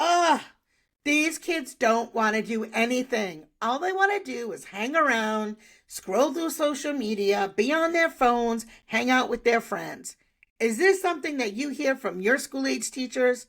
Ugh, these kids don't want to do anything. All they want to do is hang around, scroll through social media, be on their phones, hang out with their friends. Is this something that you hear from your school age teachers?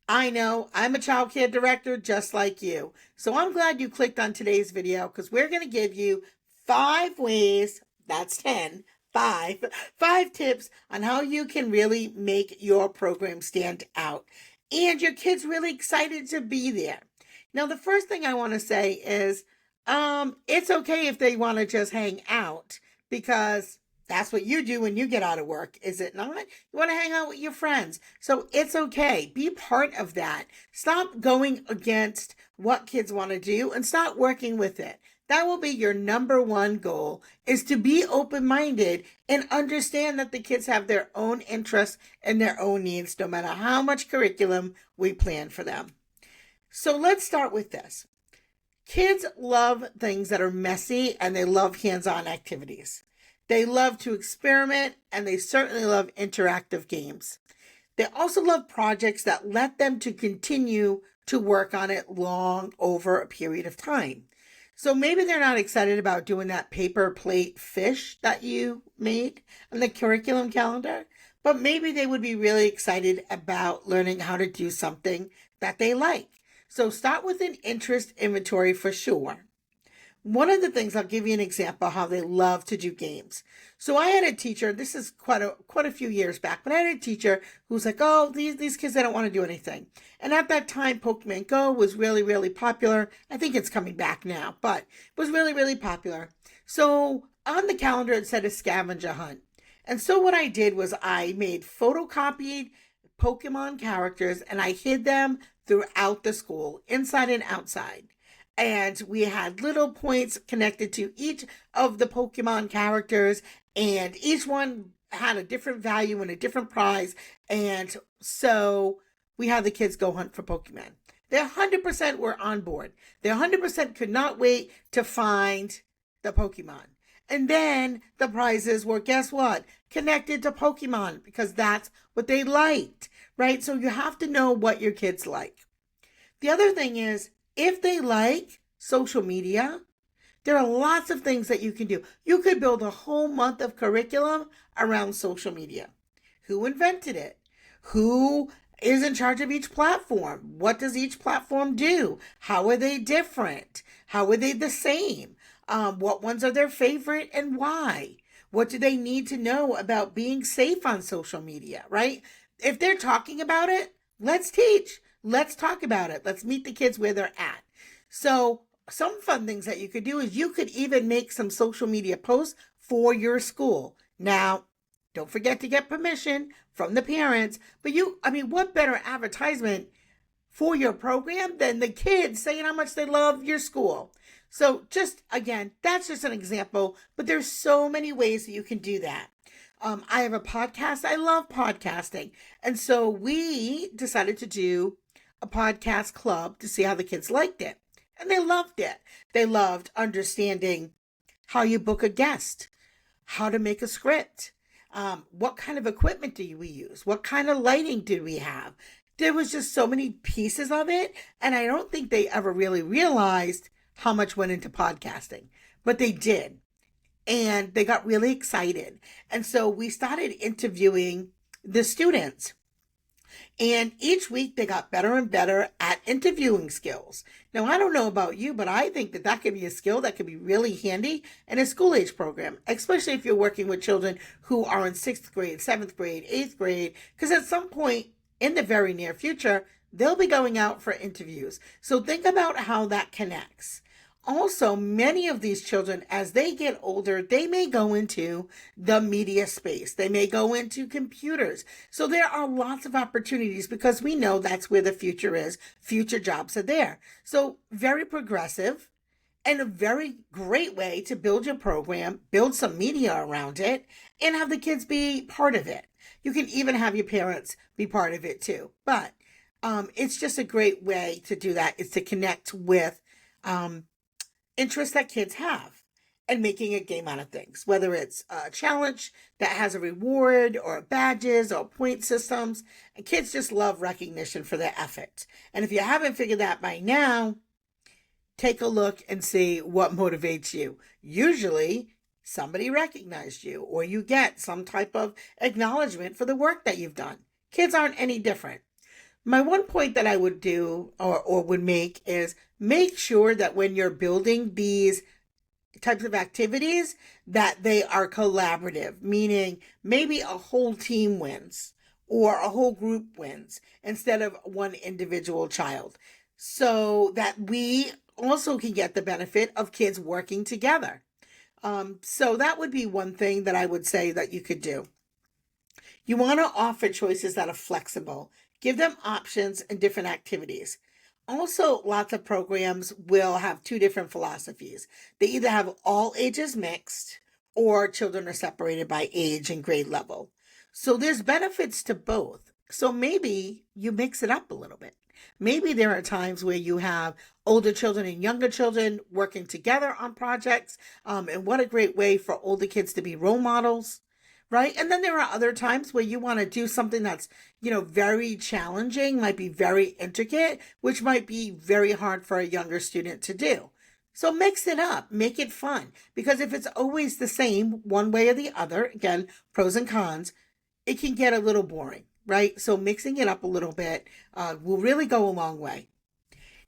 I know, I'm a child care director just like you. So I'm glad you clicked on today's video because we're going to give you 5 ways, that's 10, five tips on how you can really make your program stand out. And your kid's really excited to be there. Now, the first thing I want to say is, it's okay if they want to just hang out because that's what you do when you get out of work, is it not? You want to hang out with your friends. So it's okay. Be part of that. Stop going against what kids want to do and start working with it. That will be your number one goal, is to be open-minded and understand that the kids have their own interests and their own needs, no matter how much curriculum we plan for them. So let's start with this. Kids love things that are messy and they love hands-on activities. They love to experiment and they certainly love interactive games. They also love projects that let them to continue to work on it long over a period of time. So maybe they're not excited about doing that paper plate fish that you made on the curriculum calendar, but maybe they would be really excited about learning how to do something that they like. So start with an interest inventory for sure. One of the things, I'll give you an example how they love to do games. So I had a teacher, this is quite a few years back, but I had a teacher who was like, oh, these kids, they don't want to do anything. And at that time, Pokemon Go was really, really popular. I think it's coming back now, but it was really, really popular. So on the calendar, it said a scavenger hunt. And so what I did was I made photocopied Pokemon characters and I hid them throughout the school, inside and outside. And we had little points connected to each of the Pokemon characters, and each one had a different value and a different prize. And so we had the kids go hunt for Pokemon. They 100% were on board. They 100% could not wait to find the Pokemon. And then the prizes were, guess what? Connected to Pokemon, because that's what they liked, right? So you have to know what your kids like. The other thing is, if they like social media, there are lots of things that you can do. You could build a whole month of curriculum around social media. Who invented it? Who is in charge of each platform? What does each platform do? How are they different? How are they the same? What ones are their favorite and why? What do they need to know about being safe on social media, right? If they're talking about it, let's teach. Let's talk about it. Let's meet the kids where they're at. So some fun things that you could do is you could even make some social media posts for your school. Now, don't forget to get permission from the parents, but what better advertisement for your program than the kids saying how much they love your school? So just, again, that's just an example, but there's so many ways that you can do that. I have a podcast. I love podcasting. And so we decided to do a podcast club to see how the kids liked it. And they loved it. They loved understanding how you book a guest, how to make a script, what kind of equipment do we use, what kind of lighting did we have. There was just so many pieces of it. And I don't think they ever really realized how much went into podcasting, but they did. And they got really excited. And so we started interviewing the students. And each week they got better and better at interviewing skills. Now, I don't know about you, but I think that could be a skill that could be really handy in a school age program, especially if you're working with children who are in 6th grade, 7th grade, 8th grade, because at some point in the very near future, they'll be going out for interviews. So think about how that connects. Also, many of these children, as they get older, they may go into the media space. They may go into computers. So there are lots of opportunities because we know that's where the future is. Future jobs are there. So very progressive and a very great way to build your program, build some media around it, and have the kids be part of it. You can even have your parents be part of it too. But it's just a great way to do that, is to connect with interests that kids have. and making a game out of things, whether it's a challenge that has a reward or badges or point systems. And kids just love recognition for their efforts. And if you haven't figured that by now, take a look and see what motivates you. Usually, somebody recognized you or you get some type of acknowledgement for the work that you've done. Kids aren't any different. My one point that I would do or would make is make sure that when you're building these types of activities that they are collaborative, meaning maybe a whole team wins or a whole group wins instead of one individual child, so that we also can get the benefit of kids working together. So that would be one thing that I would say that you could do. You want to offer choices that are flexible. Give them options and different activities. Also, lots of programs will have two different philosophies. They either have all ages mixed or children are separated by age and grade level. So there's benefits to both. So maybe you mix it up a little bit. Maybe there are times where you have older children and younger children working together on projects. And what a great way for older kids to be role models, right? And then there are other times where you want to do something that's, very challenging, might be very intricate, which might be very hard for a younger student to do. So mix it up, make it fun. Because if it's always the same, one way or the other, again, pros and cons, it can get a little boring, right? So mixing it up a little bit will really go a long way.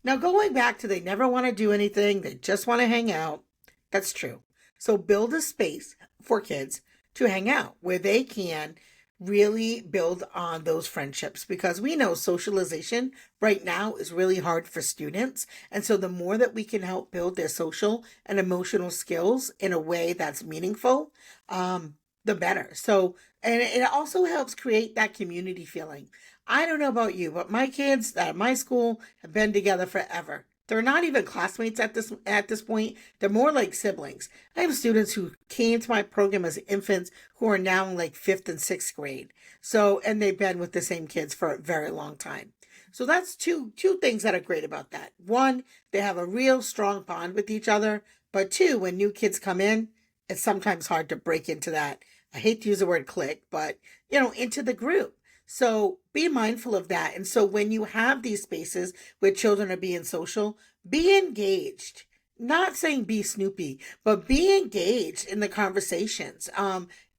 Now, going back to they never want to do anything, they just want to hang out. That's true. So build a space for kids to hang out where they can really build on those friendships, because we know socialization right now is really hard for students. And so the more that we can help build their social and emotional skills in a way that's meaningful, the better. So, and it also helps create that community feeling. I don't know about you, but my kids at my school have been together forever. They're not even classmates at this point. They're more like siblings. I have students who came to my program as infants who are now in like 5th and 6th grade. So, and they've been with the same kids for a very long time. So that's two things that are great about that. One, they have a real strong bond with each other. But two, when new kids come in, it's sometimes hard to break into that. I hate to use the word clique, but into the group. So be mindful of that. And so when you have these spaces where children are being social, be engaged. Not saying be snoopy, but be engaged in the conversations.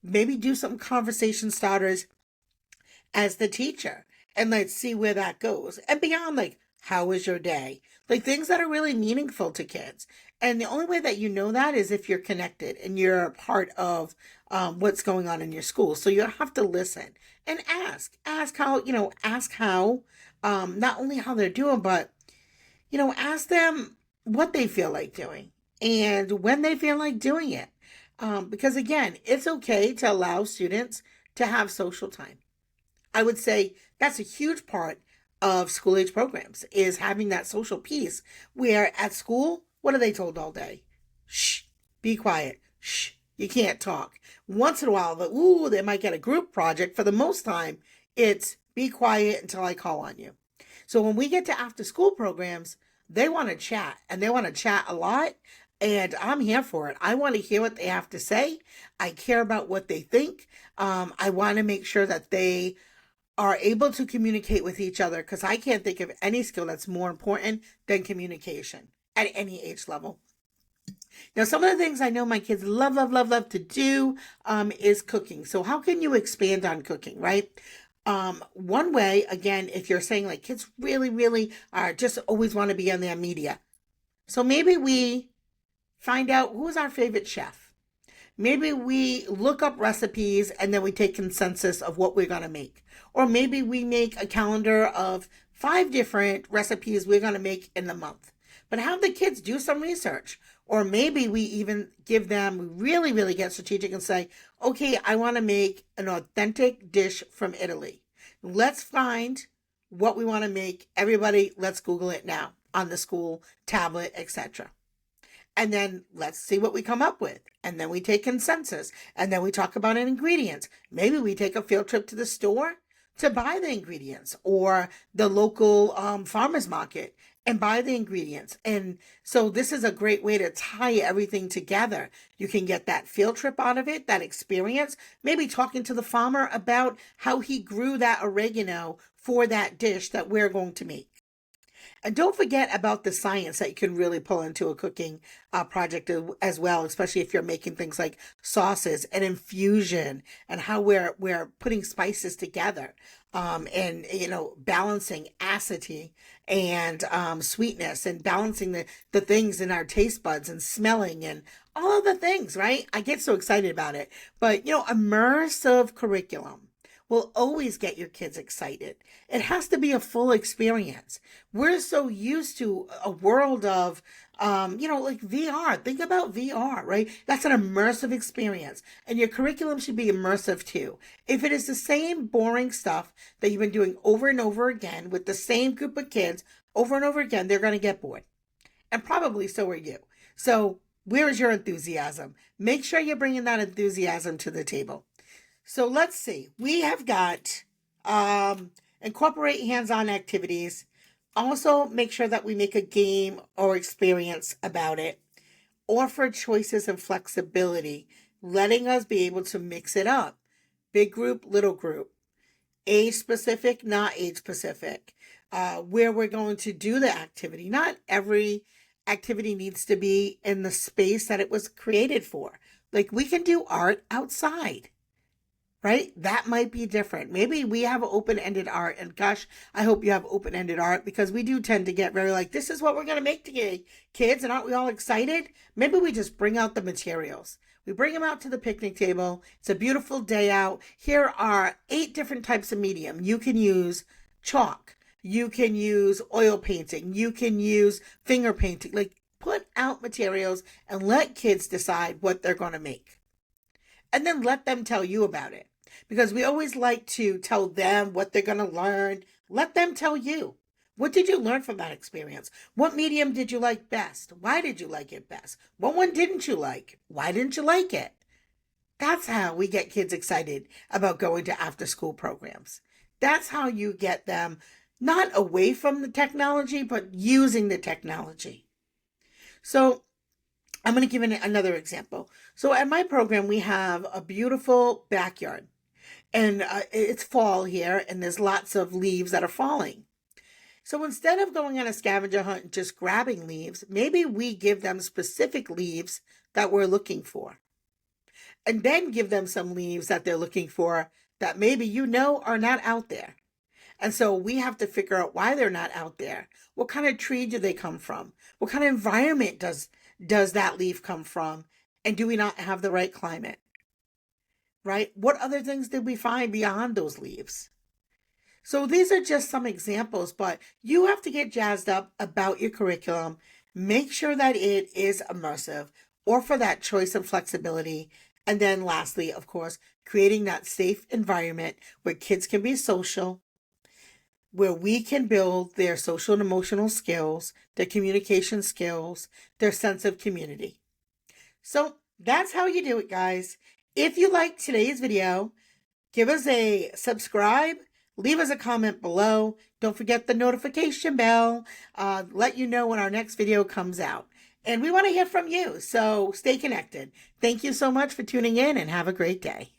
Maybe do some conversation starters as the teacher, and let's see where that goes. And beyond, like, how was your day? Like things that are really meaningful to kids. And the only way that you know that is if you're connected and you're a part of what's going on in your school. So you have to listen and ask how, not only how they're doing, but, ask them what they feel like doing and when they feel like doing it. Because again, it's okay to allow students to have social time. I would say that's a huge part of school age programs, is having that social piece where at school, what are they told all day? Shh, be quiet. Shh, you can't talk. Once in a while, they might get a group project. For the most time, it's be quiet until I call on you. So when we get to after school programs, they want to chat, and they want to chat a lot. And I'm here for it. I want to hear what they have to say. I care about what they think. I want to make sure that they are able to communicate with each other, because I can't think of any skill that's more important than communication at any age level. Now, some of the things I know my kids love, love, love, love to do is cooking. So how can you expand on cooking, right? One way, again, if you're saying like kids really, really are just always want to be on their media. So maybe we find out who's our favorite chef. Maybe we look up recipes and then we take consensus of what we're going to make. Or maybe we make a calendar of 5 different recipes we're going to make in the month. But have the kids do some research. Or maybe we even give them, we really, really get strategic and say, okay, I want to make an authentic dish from Italy. Let's find what we want to make. Everybody, let's Google it now on the school tablet, etc. And then let's see what we come up with. And then we take consensus. And then we talk about an ingredients. Maybe we take a field trip to the store to buy the ingredients, or the local farmer's market, and buy the ingredients. And so this is a great way to tie everything together. You can get that field trip out of it, that experience, maybe talking to the farmer about how he grew that oregano for that dish that we're going to make. And don't forget about the science that you can really pull into a cooking project as well, especially if you're making things like sauces and infusion, and how we're putting spices together, and balancing acidity and sweetness, and balancing the things in our taste buds, and smelling, and all of the things, right? I get so excited about it. But immersive curriculum will always get your kids excited. It has to be a full experience. We're so used to a world of, like VR. Think about VR, right? That's an immersive experience. And your curriculum should be immersive too. If it is the same boring stuff that you've been doing over and over again with the same group of kids over and over again, they're going to get bored. And probably so are you. So where is your enthusiasm? Make sure you're bringing that enthusiasm to the table. So let's see. We have got incorporate hands-on activities. Also, make sure that we make a game or experience about it. Offer choices and flexibility, letting us be able to mix it up. Big group, little group. Age specific, not age specific. Where we're going to do the activity. Not every activity needs to be in the space that it was created for. Like, we can do art outside. Right? That might be different. Maybe we have open-ended art, and gosh, I hope you have open-ended art, because we do tend to get very like, this is what we're going to make today, kids, and aren't we all excited? Maybe we just bring out the materials. We bring them out to the picnic table. It's a beautiful day out. Here are 8 different types of medium. You can use chalk. You can use oil painting. You can use finger painting. Like, put out materials and let kids decide what they're going to make. And then let them tell you about it. Because we always like to tell them what they're going to learn. Let them tell you. What did you learn from that experience? What medium did you like best? Why did you like it best? What one didn't you like? Why didn't you like it? That's how we get kids excited about going to after-school programs. That's how you get them not away from the technology, but using the technology. So I'm going to give another example. So at my program, we have a beautiful backyard, and it's fall here, and there's lots of leaves that are falling. So instead of going on a scavenger hunt and just grabbing leaves, maybe we give them specific leaves that we're looking for, and then give them some leaves that they're looking for that maybe are not out there. And so we have to figure out why they're not out there. What kind of tree do they come from? What kind of environment does that leaf come from? And do we not have the right climate? Right? What other things did we find beyond those leaves? So these are just some examples, but you have to get jazzed up about your curriculum. Make sure that it is immersive, or for that choice and flexibility. And then lastly, of course, creating that safe environment where kids can be social, where we can build their social and emotional skills, their communication skills, their sense of community. So that's how you do it, guys. If you liked today's video, give us a subscribe, leave us a comment below. Don't forget the notification bell. Let you know when our next video comes out. And we want to hear from you, so stay connected. Thank you so much for tuning in, and have a great day.